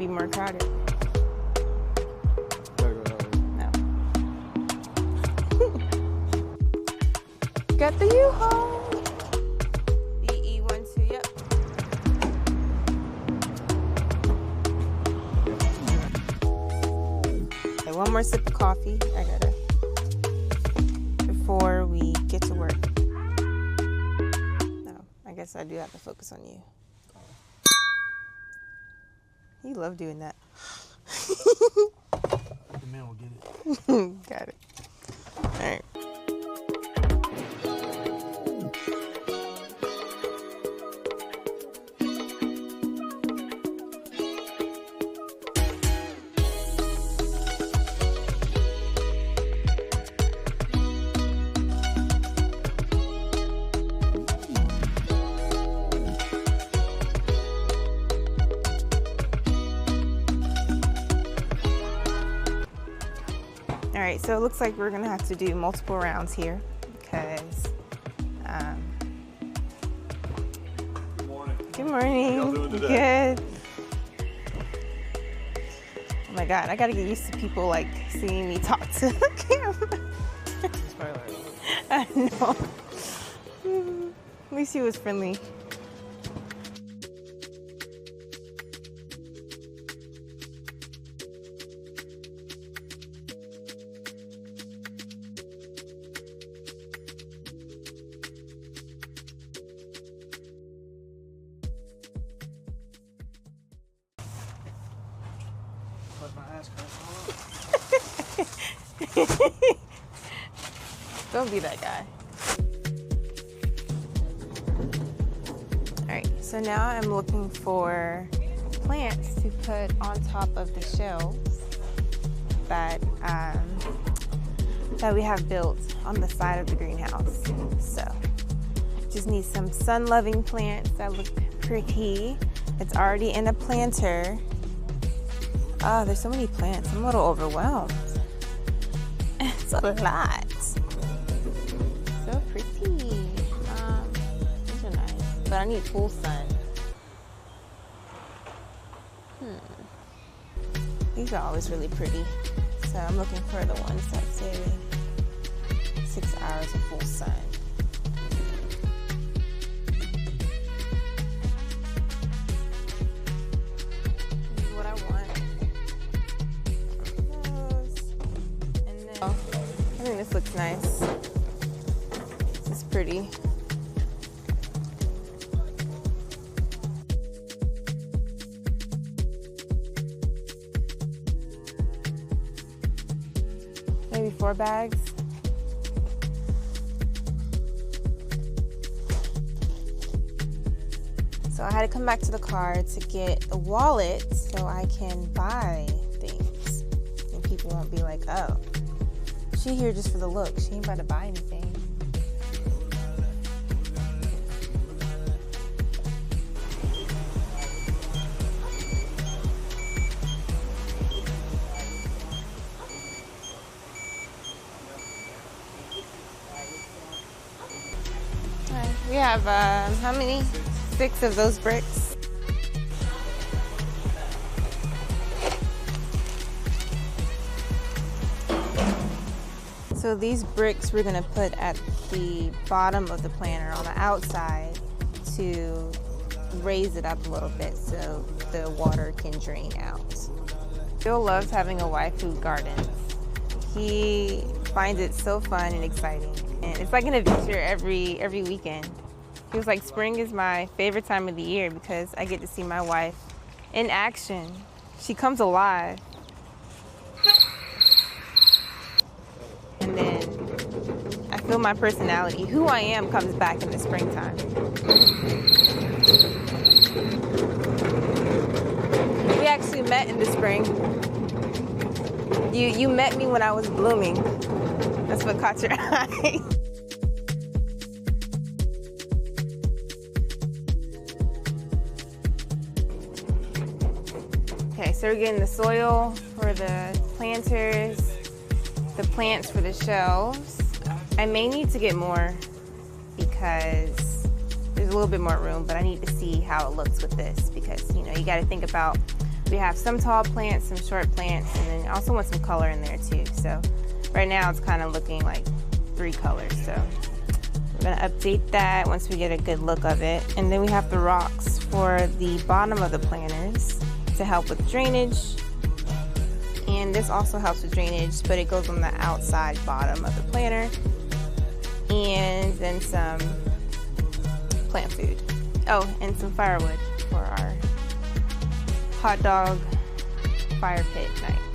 more crowded. No. Got the U-Haul. EE12, yep. Okay, one more sip of coffee. I gotta, before we get to work. No, I guess I do have to focus on you. You love doing that. The man will get it. Got it. All right. All right, so it looks like we're gonna have to do multiple rounds here because, Good morning. good morning. How y'all doing today? Good. Oh my God, I gotta get used to people like seeing me talk to the camera. I know. At least he was friendly. Let my ass crack Don't be that guy. All right, so now I'm looking for plants to put on top of the shelves that that we have built on the side of the greenhouse. So just need some sun-loving plants that look pretty. It's already in a planter. Oh, there's so many plants. I'm a little overwhelmed. It's a lot. So pretty. These are nice, but I need full sun. These are always really pretty. So I'm looking for the ones that say 6 hours of full sun. This is what I want. And then, I think this looks nice. This is pretty. Maybe 4 bags. So I had to come back to the car to get a wallet so I can buy things. And people won't be like, oh, she here just for the look. She ain't about to buy anything. We have, how many? 6 of those bricks. So these bricks we're gonna put at the bottom of the planter on the outside to raise it up a little bit so the water can drain out. Bill loves having a wife who gardens. He finds it so fun and exciting. And it's like an adventure every weekend. He was like, spring is my favorite time of the year because I get to see my wife in action. She comes alive. And then I feel my personality, who I am, comes back in the springtime. We actually met in the spring. You met me when I was blooming. That's what caught your eye. Okay, so we're getting the soil for the planters, the plants for the shelves. I may need to get more because there's a little bit more room, but I need to see how it looks with this because, you know, you got to think about We have some tall plants, some short plants, and then also want some color in there too. So right now it's kind of looking like 3 colors. So we're gonna update that once we get a good look of it. And then we have the rocks for the bottom of the planters to help with drainage. And this also helps with drainage, but it goes on the outside bottom of the planter. And then some plant food. Oh, and some firewood for our hot dog fire pit night.